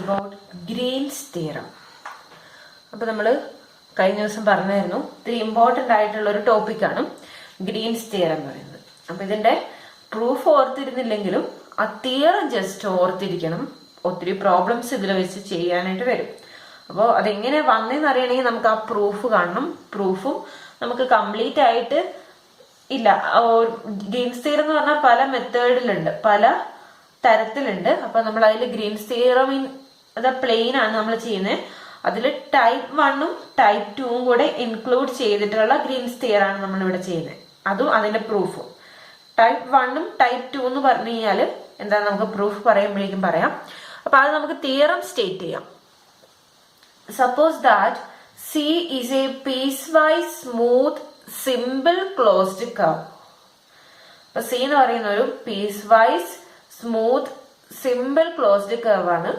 about Green's theorem. അപ്പോൾ നമ്മൾ കഴിഞ്ഞ ദിവസം പറഞ്ഞായിരുന്നു ഇത്തിരി ഇമ്പോർട്ടൻ്റ് ആയിട്ടുള്ള ഒരു ടോപ്പിക്കാണ് ഗ്രീൻസ് തിയറം എന്ന് പറയുന്നത്. അപ്പോൾ ഇതിന്റെ പ്രൂഫ് ഓർത്തിരുന്നില്ലെങ്കിലും ആ തിയറം ജസ്റ്റ് ഓർത്തിരിക്കണം. ഒത്തിരി പ്രോബ്ലംസ് ഇതിൽ വെച്ച് ചെയ്യാനായിട്ട് വരും. അപ്പോൾ അതെങ്ങനെ വന്നതെന്ന് അറിയണമെങ്കിൽ നമുക്ക് ആ പ്രൂഫ് കാണണം. പ്രൂഫും നമുക്ക് കംപ്ലീറ്റ് ആയിട്ട് ഇല്ല. ഗ്രീൻസ് തിയറം എന്ന് പറഞ്ഞാൽ പല മെത്തേഡിലുണ്ട്, പല തരത്തിലുണ്ട്. അപ്പൊ നമ്മൾ അതിൽ ഗ്രീൻസ് തിയറം അത് പ്ലെയിൻ ആണ് നമ്മൾ ചെയ്യുന്നത്. അതിൽ ടൈപ്പ് 1ഉം ടൈപ്പ് 2ഉം കൂടെ ഇൻക്ലൂഡ് ചെയ്തിട്ടുള്ള ഗ്രീൻസ് തിയറാണ് നമ്മൾ ഇവിടെ ചെയ്യുന്നത്. അതും അതിന്റെ പ്രൂഫും. ടൈപ്പ് 1ഉം ടൈപ്പ് 2 എന്ന് പറഞ്ഞു കഴിഞ്ഞാൽ എന്താ, നമുക്ക് പ്രൂഫ് പറയുമ്പോഴേക്കും പറയാം. അപ്പൊ അത് നമുക്ക് തിയറം സ്റ്റേറ്റ് ചെയ്യാം. Suppose that C is a piecewise smooth simple closed curve. അപ്പൊ സി എന്ന് പറയുന്ന ഒരു piecewise smooth simple closed curve ആണ്.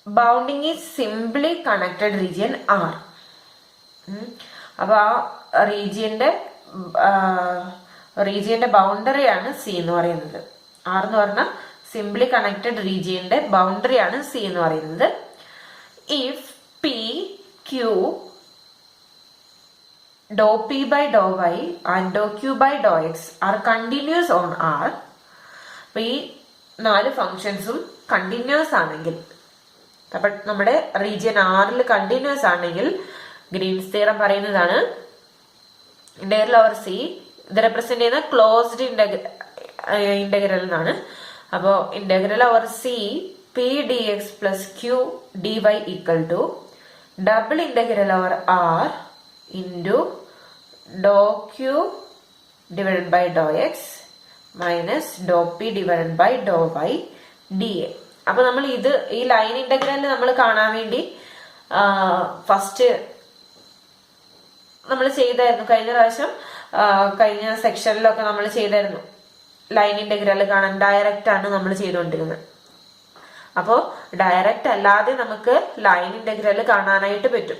Bounding is simply connected region R. അപ്പൊ ആ റീജിയന്റെ ബൗണ്ടറിയാണ് സി എന്ന് പറയുന്നത്. ആർ എന്ന് പറഞ്ഞാൽ സിംപ്ലി കണക്റ്റഡ് റീജിയന്റെ ബൗണ്ടറിയാണ് സി എന്ന് പറയുന്നത്. If p q doh P by Dr y and doh Q by Dr x r continuous on r. അപ്പൊ ഈ 4 ഫങ്ഷൻസും കണ്ടിന്യൂസ് ആണെങ്കിൽ, അപ്പൊ നമ്മുടെ റീജിയൻ ആറിൽ കണ്ടിന്യൂസ് ആണെങ്കിൽ ഗ്രീൻസ് തിയറം പറയുന്നതാണ് ഇന്റഗ്രൽ ഓവർ സി ഇത് റെപ്രസെന്റ് ചെയ്യുന്ന ക്ലോസ്ഡ് ഇന്റഗ്രൽ എന്നാണ്. അപ്പോ integral over C p d x plus q d y equal to double integral over r into Dr q divided by Dr X minus Dr p divided by Dr y d a. അപ്പൊ നമ്മൾ ഈ line integral നമ്മൾ കാണാൻ വേണ്ടി first നമ്മൾ ചെയ്തായിരുന്നു. കഴിഞ്ഞ പ്രാവശ്യം കഴിഞ്ഞ സെക്ഷനിലൊക്കെ നമ്മൾ ചെയ്തായിരുന്നു. ലൈൻ ഇന്റഗ്രൽ കാണാൻ ഡയറക്റ്റ് ആണ് നമ്മൾ ചെയ്തുകൊണ്ടിരുന്നത്. അപ്പോൾ ഡയറക്റ്റ് അല്ലാതെ നമുക്ക് ലൈൻ ഇന്റഗ്രൽ കാണാനായിട്ട് പറ്റും.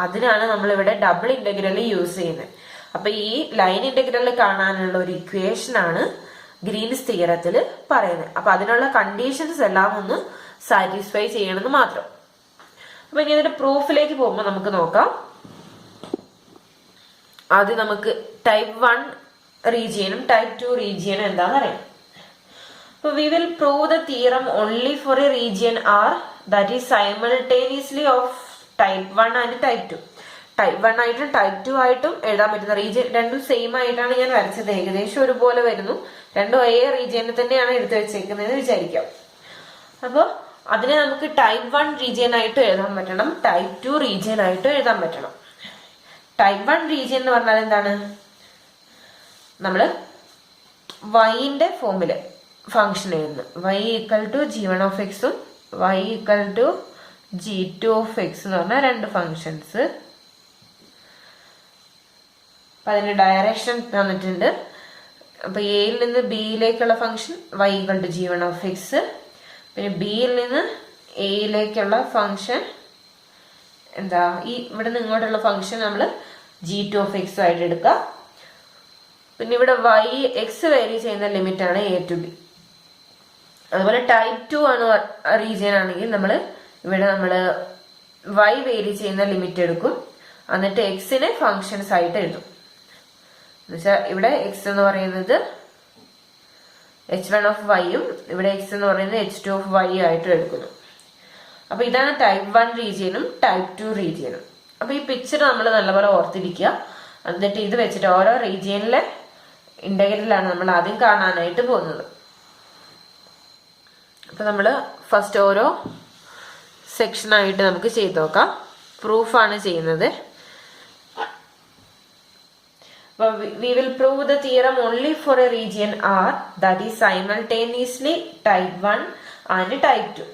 അതിനാണ് നമ്മൾ ഇവിടെ ഡബിൾ ഇന്റഗ്രൽ യൂസ് ചെയ്യുന്നത്. അപ്പൊ ഈ ലൈൻ ഇന്റഗ്രൽ കാണാനുള്ള ഒരു ഇക്വേഷൻ ആണ് ഗ്രീൻസ് തിയറത്തിൽ പറയുന്നത്. അപ്പൊ അതിനുള്ള കണ്ടീഷൻസ് എല്ലാം ഒന്ന് സാറ്റിസ്ഫൈ ചെയ്യണമെന്ന് മാത്രം. അപ്പൊ ഇനി ഇതിന്റെ പ്രൂഫിലേക്ക് പോകുമ്പോൾ നമുക്ക് നോക്കാം. ആദ്യം നമുക്ക് ടൈപ്പ് 1 റീജിയനും ടൈപ്പ് 2 റീജിയനും എന്താണെന്ന് അറിയാം. അപ്പൊ we will prove the theorem only for a region r that is simultaneously of type 1 and type 2. Type 1 ആയിട്ടും ടൈപ്പ് 2 ആയിട്ടും എഴുതാൻ പറ്റുന്ന റീജിയൻ രണ്ടും സെയിം ആയിട്ടാണ് ഞാൻ വരച്ചത്. ഏകദേശം ഒരുപോലെ വരുന്നു. രണ്ടും ഒരേ റീജിയനിൽ തന്നെയാണ് എടുത്തു വെച്ചേക്കുന്നതെന്ന് വിചാരിക്കാം. അപ്പോൾ അതിനെ നമുക്ക് ടൈപ്പ് 1 റീജിയൻ ആയിട്ട് എഴുതാൻ പറ്റണം, ടൈപ്പ് 2 റീജിയൻ ആയിട്ട് എഴുതാൻ പറ്റണം. ടൈപ്പ് 1 റീജിയൻ എന്ന് പറഞ്ഞാൽ എന്താണ്, നമ്മള് വൈന്റെ ഫോമില് ഫംഗ്ഷൻ എഴുതുന്നു. y equal to g1 of എക്സും y equal to g2 of x എന്ന് പറഞ്ഞാൽ 2 ഫങ്ഷൻസ്. അപ്പൊ അതിന്റെ ഡയറക്ഷൻ തന്നിട്ടുണ്ട്. അപ്പൊ എയിൽ നിന്ന് ബിയിലേക്കുള്ള function y equal to g1 of x, പിന്നെ ബിയിൽ നിന്ന് എയിലേക്കുള്ള ഫംഗ്ഷൻ എന്താ, ഈ ഇവിടെ നിന്ന് ഇങ്ങോട്ടുള്ള ഫംഗ്ഷൻ നമ്മൾ g2 ഓഫ് എക്സ് ആയിട്ട് എടുക്കുക. പിന്നെ ഇവിടെ y എക്സ് വേരി ചെയ്യുന്ന ലിമിറ്റ് ആണ് a ടു ബി. അതുപോലെ ടൈപ്പ് 2 ആണ് റീജിയൻ ആണെങ്കിൽ നമ്മൾ y വേരി ചെയ്യുന്ന ലിമിറ്റ് എടുക്കും. എന്നിട്ട് എക്സിനെ ഫങ്ഷൻസ് ആയിട്ട് എഴുതും. എന്നുവെച്ചാൽ ഇവിടെ എക്സ് എന്ന് പറയുന്നത് h1 ഓഫ് വൈയും ഇവിടെ എക്സ് എന്ന് പറയുന്നത് h2 ഓഫ് വൈ ആയിട്ട് എടുക്കുന്നു. അപ്പൊ ഇതാണ് ടൈപ്പ് 1 റീജിയനും ടൈപ്പ് 2 റീജിയനും. അപ്പൊ ഈ പിക്ചർ നമ്മൾ നല്ലപോലെ ഓർത്തിരിക്കുക. എന്നിട്ട് ഇത് വെച്ചിട്ട് ഓരോ റീജിയനിലെ ഇന്റഗ്രലാണ് നമ്മൾ ആദ്യം കാണാനായിട്ട് പോകുന്നത്. അപ്പൊ നമ്മള് ഫസ്റ്റ് ഓരോ സെക്ഷനായിട്ട് നമുക്ക് ചെയ്ത് നോക്കാം. പ്രൂഫാണ് ചെയ്യുന്നത്. We will prove the theorem only for a region R that is simultaneously type 1 and type 2.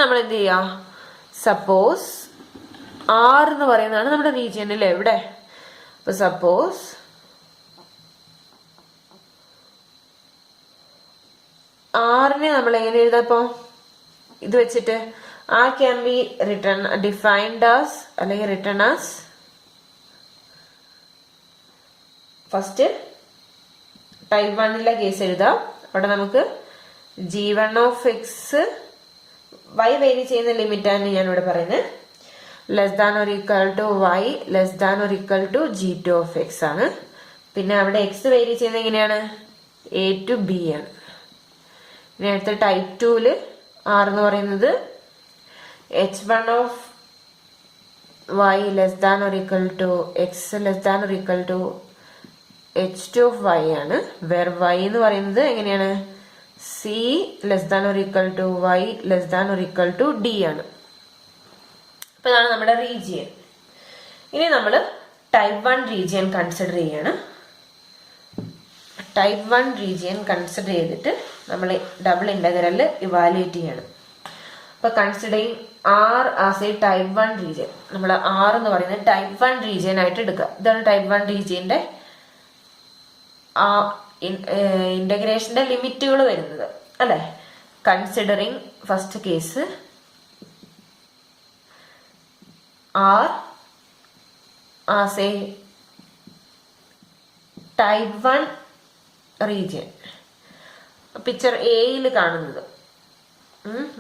നമ്മൾ എന്ത് ചെയ്യാം, സപ്പോസ് R എന്ന് പറയുന്നതാണ് നമ്മുടെ റീജിയനിൽ എവിടെ. അപ്പൊ സപ്പോസ് ആറിനെ നമ്മൾ എങ്ങനെ എഴുതാം, ഇപ്പൊ ഇത് വെച്ചിട്ട് R can be defined as അല്ലെങ്കിൽ written as first type 1 case എഴുതാം. അവിടെ നമുക്ക് g1(x) y വേരി ചെയ്യുന്ന ലിമിറ്റാണ് ഞാനിവിടെ പറയുന്നത്. << y << g2(x) ആണ്. പിന്നെ അവിടെ x വേരി ചെയ്യുന്നത് എങ്ങനെയാണ്? a to b ആണ്. ഇനി അടുത്ത ടൈപ്പ് 2 r എന്ന് പറയുന്നത് h1(y) << x h2(y) ആണ്. വേർ y എന്ന് പറയുന്നത് എങ്ങനെയാണ്? c y d ആണ്. അപ്പൊ ഇതാണ് നമ്മുടെ റീജിയൻ. ഇനി നമ്മൾ ടൈപ്പ് 1 റീജിയൻ കൺസിഡർ ചെയ്യാണ്. ടൈപ്പ് 1 റീജിയൻ കൺസിഡർ ചെയ്തിട്ട് നമ്മൾ ഡബിൾ ഇന്റഗ്രൽ ഇവാലുവേറ്റ് ചെയ്യണം. അപ്പൊ considering r as a type 1 region, നമ്മൾ ആർ എന്ന് പറയുന്നത് ടൈപ്പ് 1 റീജിയൻ ആയിട്ട് എടുക്കുക. ഇതാണ് ടൈപ്പ് 1 റീജിയന്റെ ഇന്റഗ്രേഷന്റെ ലിമിറ്റുകൾ വരുന്നത് അല്ലെ. Considering first case r as a type 1 region. Picture എയിൽ കാണുന്നത്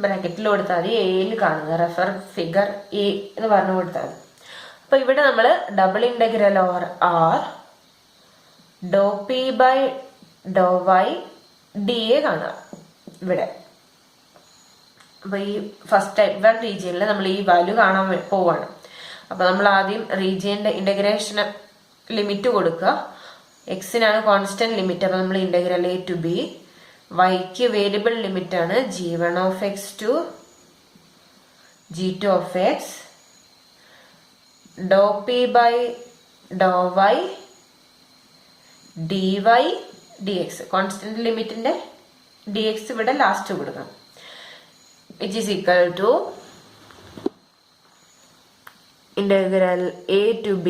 ബ്രാക്കറ്റിൽ കൊടുത്താൽ മതി. എയിൽ കാണുന്നത് റെഫർ ഫിഗർ എ എന്ന് പറഞ്ഞു കൊടുത്താൽ മതി. അപ്പൊ ഇവിടെ നമ്മൾ double integral over R doh P by Dr y d a കാണാം ഇവിടെ. അപ്പൊ ഈ ഫസ്റ്റ് ടൈപ്പ് 1 റീജിയനിൽ നമ്മൾ ഈ വാല്യൂ കാണാൻ പോവാണ്. അപ്പൊ നമ്മൾ ആദ്യം റീജിയന്റെ ഇന്റഗ്രേഷന് ലിമിറ്റ് കൊടുക്കുക. എക്സിനാണ് കോൺസ്റ്റന്റ് ലിമിറ്റ്. അപ്പൊ നമ്മൾ ഇന്റഗ്രൽ a to b. വൈക്ക് വേരിയബിൾ ലിമിറ്റ് ആണ് g1(x) to g2(x). Doh P by Dr y dy dx. Constant ലിമിറ്റിന്റെ dx ഇവിടെ ലാസ്റ്റ് കൊടുക്കണം. which is equal to integral a to b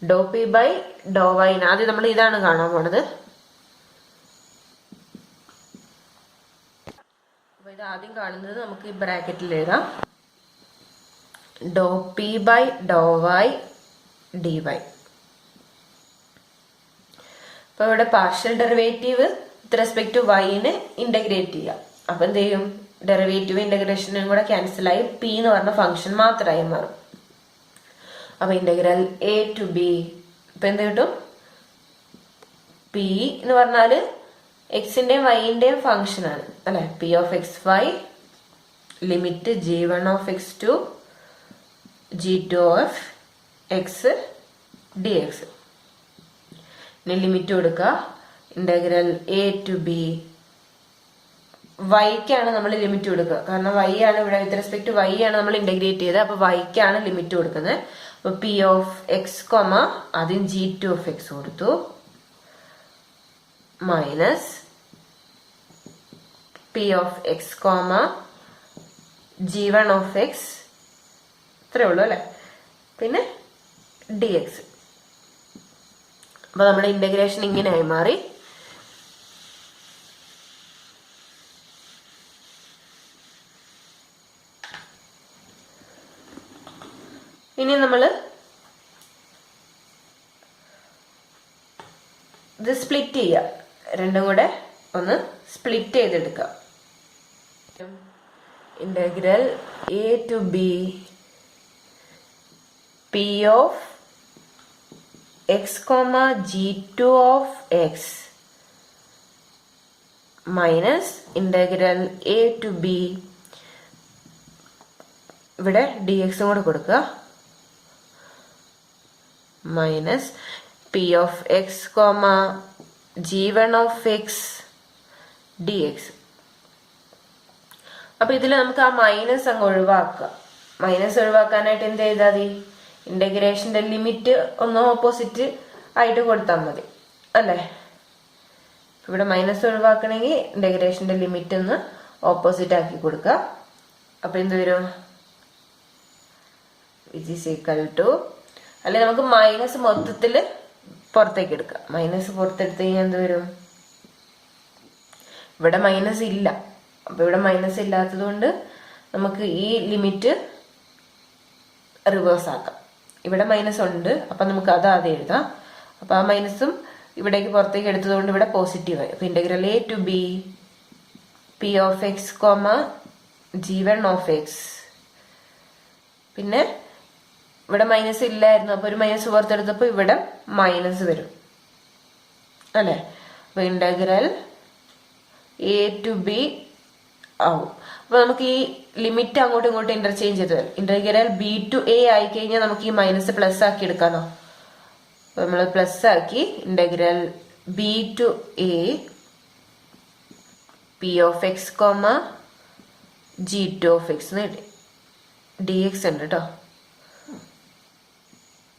doh P by Dr y. ആദ്യം നമ്മൾ ഇതാണ് കാണാൻ പോണത്. അപ്പൊ ഇത് ആദ്യം കാണുന്നത് നമുക്ക് ഈ ബ്രാക്കറ്റിൽ എഴുതാം. Doe P by Dr y d y. അപ്പൊ ഇവിടെ partial derivative with respect to വൈനെ ഇന്റഗ്രേറ്റ് ചെയ്യാം. അപ്പൊ എന്ത് ചെയ്യും? ഡെറിവേറ്റീവ് ഇന്റഗ്രേഷനും കൂടെ ക്യാൻസൽ ആയി പി എന്ന് പറഞ്ഞ ഫംഗ്ഷൻ മാത്രമായി മാറും. അപ്പൊ ഇന്റഗ്രൽ a to b ഇപ്പൊ എന്ത് കിട്ടും? പി എന്ന് പറഞ്ഞാല് എക്സിന്റെയും വൈന്റെയും ഫംഗ്ഷൻ ആണ് അല്ലെ. P of x y limit g1(x) to g2(x) dx. ഇനി ലിമിറ്റ് കൊടുക്കുക. ഇന്റഗ്രൽ a to b വൈക്കാണ് നമ്മൾ ലിമിറ്റ് കൊടുക്കുക. കാരണം y ആണ് ഇവിടെ വിത്ത് റെസ്പെക്ട് y ആണ് നമ്മൾ ഇന്റഗ്രേറ്റ് ചെയ്തത്. അപ്പൊ വൈക്കാണ് ലിമിറ്റ് കൊടുക്കുന്നത്. അപ്പൊ പി ഓഫ് എക്സ് കോമ ആദ്യം g2(x) കൊടുത്തു minus P of X comma g1(x) ഇത്രേ ഉള്ളൂ അല്ലെ. പിന്നെ dx. അപ്പൊ നമ്മുടെ ഇന്റഗ്രേഷൻ ഇങ്ങനെയായി മാറി. ഇനി നമ്മള് ഇത് സ്പ്ലിറ്റ് ചെയ്യുക. രണ്ടും കൂടെ ഒന്ന് സ്പ്ലിറ്റ് ചെയ്തെടുക്കുക. Integral a to b p of X comma g2(x) minus integral a to b ഇവിടെ dx കൂടെ കൊടുക്കുക minus P of X comma g1(x) dx. അപ്പൊ ഇതിൽ നമുക്ക് ആ മൈനസ് അങ്ങ് ഒഴിവാക്കുക. മൈനസ് ഒഴിവാക്കാനായിട്ട് എന്ത് ചെയ്താൽ മതി? ഇന്റഗ്രേഷന്റെ ലിമിറ്റ് ഒന്ന് ഓപ്പോസിറ്റ് ആയിട്ട് കൊടുത്താൽ മതി അല്ലേ. ഇവിടെ മൈനസ് ഒഴിവാക്കണമെങ്കിൽ ഇന്റഗ്രേഷന്റെ ലിമിറ്റ് ഒന്ന് ഓപ്പോസിറ്റ് ആക്കി കൊടുക്കുക. അപ്പൊ എന്ത് വരും? വിച്ച് ഈസ് ഈക്വൽ ടു, അല്ലെ നമുക്ക് മൈനസ് മൊത്തത്തില് പുറത്തേക്ക് എടുക്കാം. മൈനസ് പുറത്തെടുത്ത് കഴിഞ്ഞാൽ എന്ത് വരും? ഇവിടെ മൈനസ് ഇല്ല. അപ്പൊ ഇവിടെ മൈനസ് ഇല്ലാത്തത് കൊണ്ട് നമുക്ക് ഈ ലിമിറ്റ് റിവേഴ്സ് ആക്കാം. ഇവിടെ മൈനസ് ഉണ്ട്, അപ്പൊ നമുക്ക് അത് ആദ്യം എഴുതാം. അപ്പൊ ആ മൈനസും ഇവിടേക്ക് പുറത്തേക്ക് എടുത്തതുകൊണ്ട് ഇവിടെ പോസിറ്റീവായി. അപ്പൊ integral a to b p of x, g1 of x. പിന്നെ ഇവിടെ മൈനസ് ഇല്ലായിരുന്നു, അപ്പൊ ഒരു മൈനസ് പുറത്തെടുത്തപ്പോ ഇവിടെ മൈനസ് വരും അല്ലെ. അപ്പൊ ഇന്റഗ്രൽ a to b ആവും. അപ്പൊ നമുക്ക് ഈ ലിമിറ്റ് അങ്ങോട്ടും ഇങ്ങോട്ടും ഇന്റർചേഞ്ച് ചെയ്ത് വരും. ഇന്റഗ്രൽ b to a ആയി കഴിഞ്ഞാൽ നമുക്ക് ഈ മൈനസ് പ്ലസ് ആക്കി എടുക്കാനോ. അപ്പൊ നമ്മൾ പ്ലസ് ആക്കി integral b to a p of x, g2 of x എന്ന് കിട്ടി. dx ഉണ്ട് കേട്ടോ,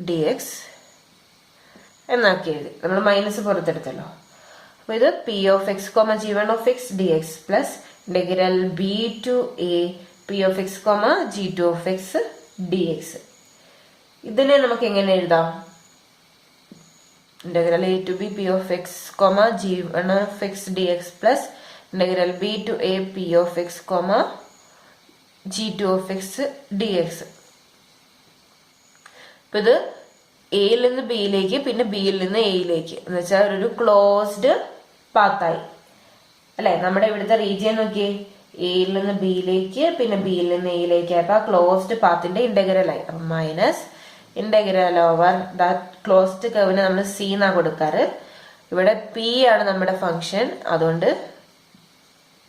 dx എന്നാക്കി എഴുതി. നമ്മൾ മൈനസ് പുറത്തെടുത്തല്ലോ. അപ്പൊ ഇത് p of x, g1 of x dx plus integral b to a p of x, g2 of x dx. ഇതിനെ നമുക്ക് എങ്ങനെ എഴുതാം? Integral a to b p of x, g1 of x dx plus integral b to a p of x, g2 of x dx. ഇപ്പൊ ഇത് എയിൽ നിന്ന് ബിയിലേക്ക് പിന്നെ ബിയിൽ നിന്ന് എയിലേക്ക് എന്ന് വെച്ചാൽ ഒരു ക്ലോസ്ഡ് പാത്തായി അല്ലെ. നമ്മുടെ ഇവിടുത്തെ റീജിയൻ നോക്കിയേ, എയിൽ നിന്ന് ബിയിലേക്ക് പിന്നെ ബിയിൽ നിന്ന് എയിലേക്ക് ആയപ്പോ ആ ക്ലോസ്ഡ് പാത്തിന്റെ ഇന്റഗ്രൽ ആയി. അപ്പൊ minus integral over that closed കർവിന് നമ്മൾ സി എന്നാ കൊടുക്കാറ്. ഇവിടെ പി ആണ് നമ്മുടെ ഫംഗ്ഷൻ, അതുകൊണ്ട്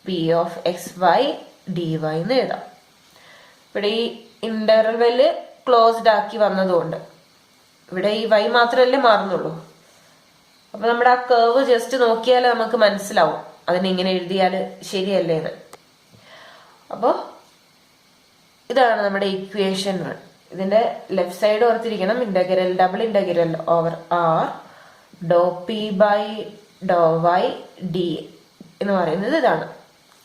p of x y d y എന്ന് എഴുതാം. ഇവിടെ ഈ ഇന്റർവെല് ക്ലോസ്ഡ് ആക്കി വന്നതുകൊണ്ട് ഇവിടെ ഈ വൈ മാത്രമല്ലേ മാറുന്നുള്ളൂ. അപ്പൊ നമ്മുടെ ആ കർവ് ജസ്റ്റ് നോക്കിയാൽ നമുക്ക് മനസ്സിലാവും അതിനെങ്ങനെ എഴുതിയാല് ശരിയല്ലേന്ന്. അപ്പോ ഇതാണ് നമ്മുടെ ഇക്വേഷൻ 1. ഇതിന്റെ ലെഫ്റ്റ് സൈഡ് ഓർത്തിരിക്കണം, integral double integral over R doh P by Dr y d എന്ന് പറയുന്നത് ഇതാണ്.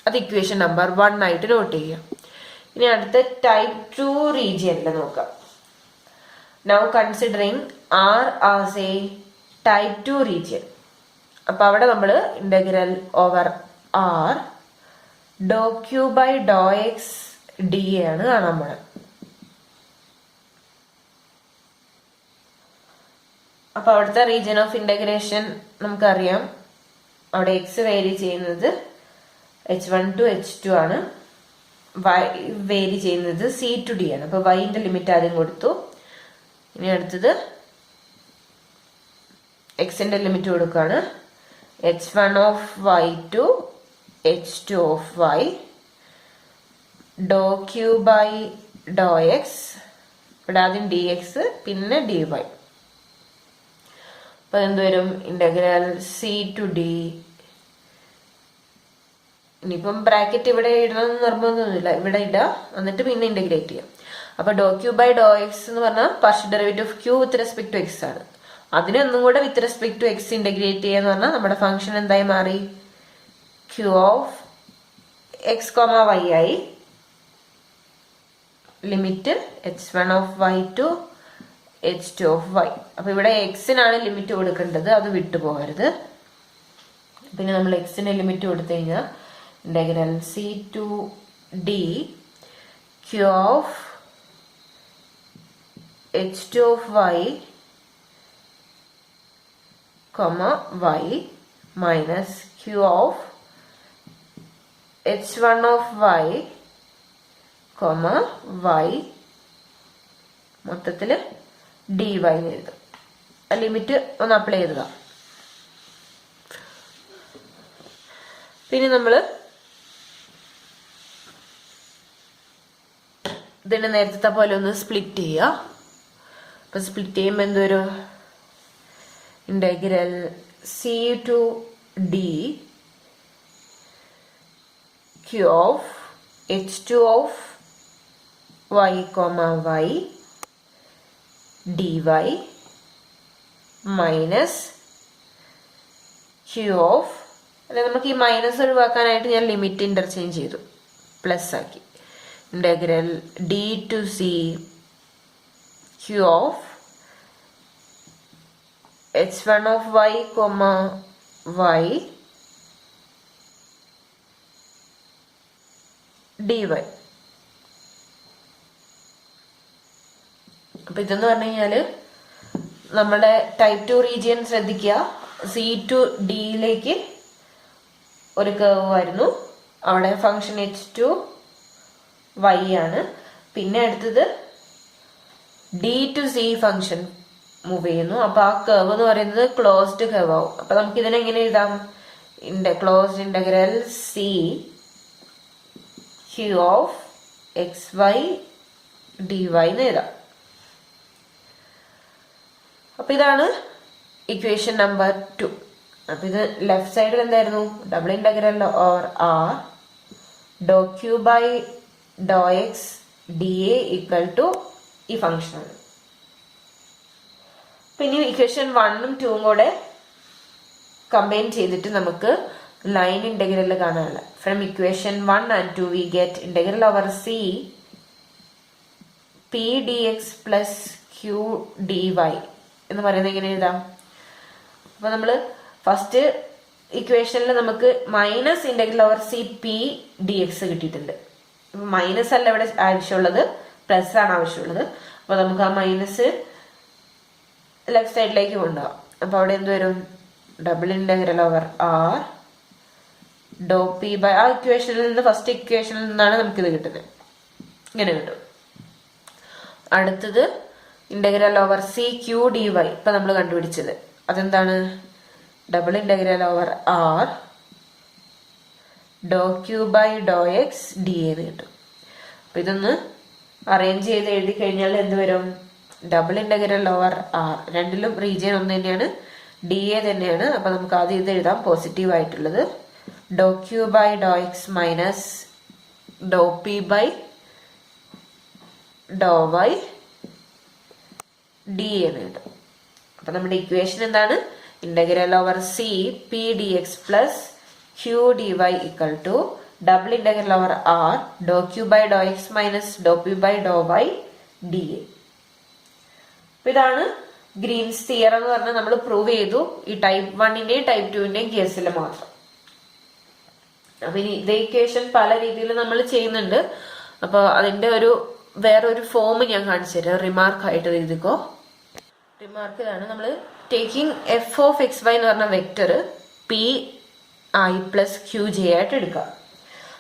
അത് ഇക്വേഷൻ നമ്പർ 1 ആയിട്ട് നോട്ട് ചെയ്യാം. ഇനി അടുത്ത ടൈപ്പ് 2 റീജിയനിൽ നോക്കാം. Now considering r as a type 2 region. അപ്പൊ അവിടെ നമ്മൾ integral over R Dr Q by Dr x d ആണ് കാണാൻ പോണത്. അപ്പൊ അവിടുത്തെ റീജിയൻ ഓഫ് ഇന്റഗ്രേഷൻ നമുക്കറിയാം. അവിടെ എക്സ് വേരി ചെയ്യുന്നത് h1 to h2 ആണ്, y വേരി ചെയ്യുന്നത് c to d ആണ്. അപ്പൊ yന്റെ ലിമിറ്റ് ആദ്യം കൊടുത്തു. ഇനി അടുത്തത് എക്സിന്റെ ലിമിറ്റ് കൊടുക്കുകയാണ്. h1 of y to h2 of y doh Q by Dr x. ഇവിടെ ആദ്യം dx പിന്നെ dy. അപ്പൊ എന്ത് വരും? ഇന്റഗ്രൽ c to d. ഇനിയിപ്പം ബ്രാക്കറ്റ് ഇവിടെ ഇടണമെന്ന് നിർബന്ധമൊന്നുമില്ല, ഇവിടെ ഇടാം, എന്നിട്ട് പിന്നെ ഇന്റഗ്രേറ്റ് ചെയ്യാം. അപ്പൊ doh Q by Dr x എന്ന് പറഞ്ഞാൽ partial derivative of q with respect to x ആണ്. അതിനൊന്നും കൂടെ with respect to x integrate ചെയ്യാന്ന് പറഞ്ഞാൽ നമ്മുടെ ഫംഗ്ഷൻ എന്തായി മാറി? ക്യൂ ഓഫ് എക്സ് വൈ ആയി. Limit h1 of y to h2 of y. അപ്പൊ ഇവിടെ എക്സിനാണ് ലിമിറ്റ് കൊടുക്കേണ്ടത്, അത് വിട്ടുപോകരുത്. പിന്നെ നമ്മൾ എക്സിന് ലിമിറ്റ് കൊടുത്തു കഴിഞ്ഞാൽ integral c to d q of h2 of y, y minus q of h1 of y, y മൊത്തത്തില് dy എന്ന് എഴുതും. ആ ലിമിറ്റ് ഒന്ന് അപ്ലൈ ചെയ്തത. പിന്നെ നമ്മള് ഇതിനെ നേരത്തെ പോലെ ഒന്ന് സ്പ്ലിറ്റ് ചെയ്യുക. അപ്പൊ സ്പ്ലിറ്റ് ചെയ്യുമ്പോൾ എന്തോരും? Integral c to d q of h2 of y, y dy minus q of, അല്ലെ നമുക്ക് ഈ മൈനസ് ഒഴിവാക്കാനായിട്ട് ഞാൻ ലിമിറ്റ് ഇന്റർചേഞ്ച് ചെയ്തു, പ്ലസ് ആക്കി. Integral d to c q of h1 of y, y dy. അപ്പൊ ഇതെന്ന് പറഞ്ഞു കഴിഞ്ഞാല് നമ്മുടെ ടൈപ്പ് 2 റീജിയൻ ശ്രദ്ധിക്കുക. സി ടു ഡിയിലേക്ക് ഒരു കർവ് വരുന്നു. അവിടെ ഫംഗ്ഷൻ h2 y ആണ്. പിന്നെ അടുത്തത് D to C function move ചെയ്യുന്നു. അപ്പൊ ആ കർവ് എന്ന് പറയുന്നത് ക്ലോസ്ഡ് കർവ് ആവും. അപ്പൊ നമുക്ക് ഇതിനെ എങ്ങനെ എഴുതാം? Closed integral c q of x y d y എന്ന് എഴുതാം. അപ്പൊ ഇതാണ് ഇക്വേഷൻ നമ്പർ 2. അപ്പൊ ഇത് ലെഫ്റ്റ് സൈഡിൽ എന്തായിരുന്നു? Double integral or r Dr Q by Dr x d a equal to ഈ ഫംഗ്ഷനാണ്. പിന്നെ ഇക്വേഷൻ 1ഉം 2ഉം കൂടെ കമ്പൈൻ ചെയ്തിട്ട് നമുക്ക് ലൈൻ ഇന്റഗ്രൽ കാണാനുള്ള. From equation 1 and 2 we get integral over c p dx plus q dy എന്ന് പറയുന്നത് എങ്ങനെ എഴുതാം? അപ്പൊ നമ്മള് ഫസ്റ്റ് ഇക്വേഷനിൽ നമുക്ക് minus integral over C p d X കിട്ടിയിട്ടുണ്ട്. മൈനസ് അല്ല ഇവിടെ ആവശ്യമുള്ളത്, പ്ലസ് ആണ് ആവശ്യമുള്ളത്. അപ്പൊ നമുക്ക് ആ മൈനസ് ലെഫ്റ്റ് സൈഡിലേക്ക് കൊണ്ടുപോകാം. അപ്പൊ അവിടെ എന്ത് വരും? Double integral over R doh P by ആ ഇക്വേഷനിൽ നിന്ന് ഫസ്റ്റ് ഇക്വേഷനിൽ നിന്നാണ് നമുക്കിത് കിട്ടുന്നത്. ഇങ്ങനെ കിട്ടും. അടുത്തത് integral over c q d y ഇപ്പൊ നമ്മൾ കണ്ടുപിടിച്ചത് അതെന്താണ്? Double integral over R Dr Q by Dr x d എന്ന് കിട്ടും. അപ്പൊ ഇതൊന്ന് അറേഞ്ച് ചെയ്ത് എഴുതി കഴിഞ്ഞാൽ എന്ത് വരും? ഡബിൾ ഇന്റഗ്രൽ ഓവർ ആർ, രണ്ടിലും റീജിയൻ ഒന്ന് തന്നെയാണ്, ഡി എ തന്നെയാണ്. അപ്പൊ നമുക്ക് ആദ്യം ഇത് എഴുതാം പോസിറ്റീവ് ആയിട്ടുള്ളത്. Doe Q by Dr X minus Dr P by Dr y d എന്ന് കിട്ടും. അപ്പൊ നമ്മുടെ ഇക്വേഷൻ എന്താണ്? Integral over C p d x plus q d y equal to double integral over R Dr Q by Dr X minus Dr P by Dr y d a. ഇതാണ് Green's theorem എന്ന് പറഞ്ഞാൽ നമ്മൾ prove ചെയ്തു ഈ type 1ന്റെയും type 2ന്റെയും കേസിൽ മാത്രം. അപ്പൊ ഇനി ഇതേ ഇക്വേഷൻ പല രീതിയിൽ നമ്മൾ ചെയ്യുന്നുണ്ട്. അപ്പൊ അതിന്റെ വേറൊരു ഫോം ഞാൻ കാണിച്ചു തരാം. റിമാർക്ക് ആയിട്ട് എഴുതിക്കോ. റിമാർക്ക് ഇതാണ്. നമ്മൾ taking f of x y എന്ന് പറഞ്ഞ vector p i plus q j ആയിട്ട് എടുക്കാം.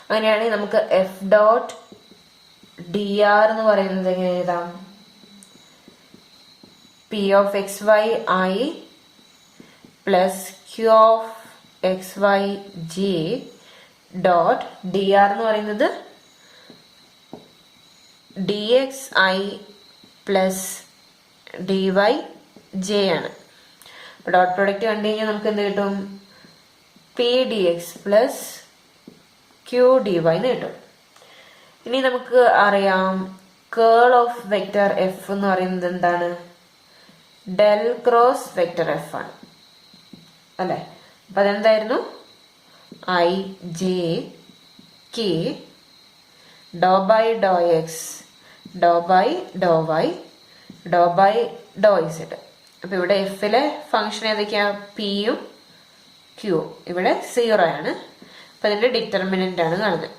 അങ്ങനെയാണെങ്കിൽ നമുക്ക് എഫ് ഡോട്ട് ഡി ആർ എന്ന് പറയുന്നത് എങ്ങനെ എഴുതാം? P of x y i plus q of x y j dot d r എന്ന് പറയുന്നത് d x i plus d y j ആണ്. അപ്പൊ ഡോട്ട് പ്രൊഡക്റ്റ് കണ്ടു കഴിഞ്ഞാൽ നമുക്ക് എന്ത് കിട്ടും? P d x plus q d y എന്ന് കിട്ടും. ഇനി നമുക്ക് അറിയാം കേൾ ഓഫ് വെക്ടർ എഫ് എന്ന് പറയുന്നത് എന്താണ്? ഡെൽ ക്രോസ് വെക്ടർ എഫ് ആണ് അല്ലെ? അപ്പൊ അതെന്തായിരുന്നു? I j k doe by Dr x doe by Dr y doe by doe z. അപ്പൊ ഇവിടെ എഫിലെ ഫംഗ്ഷൻ ഏതൊക്കെയാ? പിയും ക്യൂ. ഇവിടെ 0 ആണ്. അപ്പൊ അതിന്റെ ഡിറ്റർമിനന്റ് ആണ് കാണുന്നത്.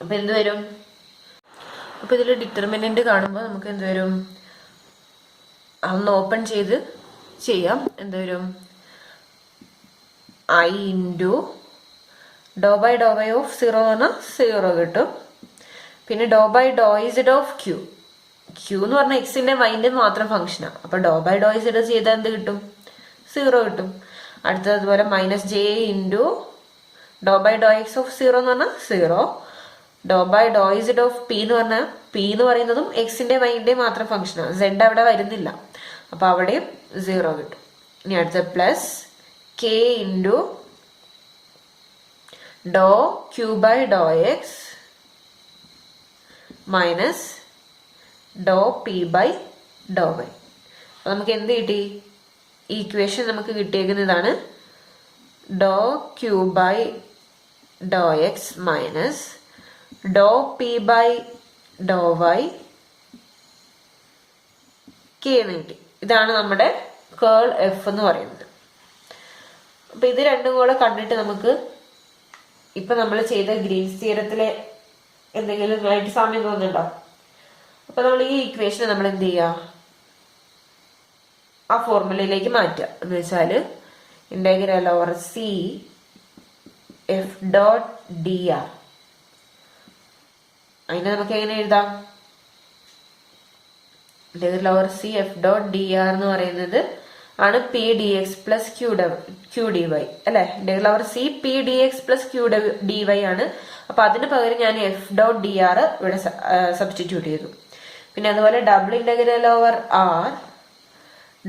അപ്പൊ എന്ത് വരും? അപ്പൊ ഇതിൽ ഡിറ്റർമിനന്റ് കാണുമ്പോൾ നമുക്ക് എന്ത് വരും? അതൊന്ന് ഓപ്പൺ ചെയ്ത് ചെയ്യാം. എന്ത് വരും? I into doe by Dr y of 0 എന്ന് പറഞ്ഞാൽ 0 കിട്ടും. പിന്നെ doe by doe z of q. Q എന്ന് പറഞ്ഞാൽ എക്സിന്റെ വൈന്റെ മാത്രം ഫംഗ്ഷനാണ്. അപ്പൊ ഡോ ബൈ ഡോ ഇസഡ് ചെയ്താൽ എന്ത് കിട്ടും? 0 കിട്ടും. അടുത്തതുപോലെ minus j into doe by Dr x of 0 എന്ന് പറഞ്ഞാൽ 0. Doe by doe z of p എന്ന് പറഞ്ഞാൽ പി എന്ന് പറയുന്നതും എക്സിന്റെ വൈന്റെ മാത്രം ഫംഗ്ഷനാണ്. സെഡ് അവിടെ വരുന്നില്ല. അപ്പൊ അവിടെയും 0 കിട്ടും. ഇനി അടുത്ത plus k into Dr Q by Dr X minus Dr P by Dr y. അപ്പൊ നമുക്ക് എന്ത് കിട്ടി? ഈ ഇക്വേഷൻ നമുക്ക് കിട്ടിയേക്കുന്നതാണ് doe Q by Dr X minus Dr P by Dr y k എന്ന് കിട്ടി. ഇതാണ് നമ്മുടെ കേൾ എഫ് എന്ന് പറയുന്നത്. അപ്പൊ ഇത് രണ്ടും കൂടെ കണ്ടിട്ട് നമുക്ക് ഇപ്പൊ നമ്മൾ ചെയ്ത ഗ്രീൻസ് തിയറത്തിലെ എന്തെങ്കിലും ആയിട്ട് സാമ്യം തോന്നുന്നുണ്ടോ? അപ്പൊ നമ്മൾ ഈ ഇക്വേഷനെ നമ്മൾ എന്ത് ചെയ്യുക? ആ ഫോർമുലയിലേക്ക് മാറ്റുക. എന്ന് വെച്ചാൽ integral over C f dot d r. അതിനെ നമുക്ക് എങ്ങനെ എഴുതാം? Integral over C f dot d r എന്ന് പറയുന്നത് ആണ് p d x plus q d y അല്ലെ. Integral over C p d x plus q d y ആണ്. അപ്പൊ അതിന് പകരം ഞാൻ എഫ് ഡോട്ട് ഡി ആർ ഇവിടെ സബ്സ്റ്റിറ്റ്യൂട്ട് ചെയ്തു. പിന്നെ അതുപോലെ double integral over R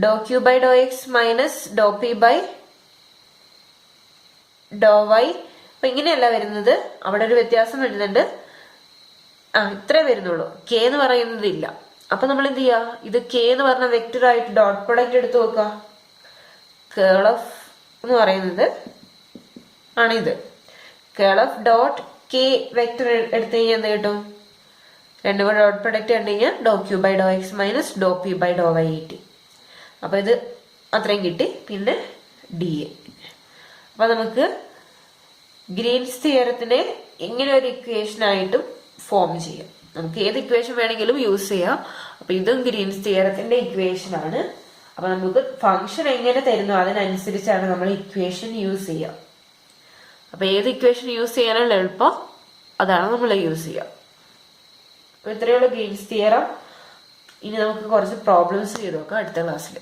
Dr Q by Dr X minus Dr P by Dr y. അപ്പൊ ഇങ്ങനെയല്ല വരുന്നത്, അവിടെ ഒരു വ്യത്യാസം വരുന്നുണ്ട്. ഇത്രേ വരുന്നുള്ളൂ, കെ എന്ന് പറയുന്നത് ഇല്ല. അപ്പൊ നമ്മൾ എന്ത് ചെയ്യാ, ഇത് കെ എന്ന് പറഞ്ഞ വെക്ടർ ആയിട്ട് ഡോട്ട് പ്രൊഡക്റ്റ് എടുത്ത് നോക്കുക. കേൾ ഓഫ് എന്ന് പറയുന്നത് ആണിത്. Curl of dot K vector എടുത്തു കഴിഞ്ഞാൽ എന്ത് കിട്ടും? രണ്ടും കൂടെ ഡോട്ട് പ്രൊഡക്റ്റ് കണ്ടു കഴിഞ്ഞാൽ ഡോ Q by Dr X minus Dr P by Dr Y കിട്ടി. അപ്പൊ ഇത് അത്രയും കിട്ടി. പിന്നെ ഡി എ. അപ്പൊ നമുക്ക് ഗ്രീൻസ് തിയറത്തിനെ ഇങ്ങനെ ഒരു ഇക്വേഷൻ ആയിട്ടും ഫോം ചെയ്യാം. നമുക്ക് ഏത് ഇക്വേഷൻ വേണമെങ്കിലും യൂസ് ചെയ്യാം. അപ്പൊ ഇതും ഗ്രീൻസ് തിയറത്തിന്റെ ഇക്വേഷൻ ആണ്. അപ്പൊ നമുക്ക് ഫംഗ്ഷൻ എങ്ങനെ തരുന്നു അതിനനുസരിച്ചാണ് നമ്മൾ ഇക്വേഷൻ യൂസ് ചെയ്യുക. അപ്പൊ ഏത് ഇക്വേഷൻ യൂസ് ചെയ്യാനുള്ള എളുപ്പം അതാണ് നമ്മൾ യൂസ് ചെയ്യുക. അപ്പൊ ഇത്രയുള്ള ഗ്രീൻസ് തിയറം. ഇനി നമുക്ക് കുറച്ച് പ്രോബ്ലംസ് ചെയ്ത് നോക്കാം അടുത്ത ക്ലാസ്സിൽ.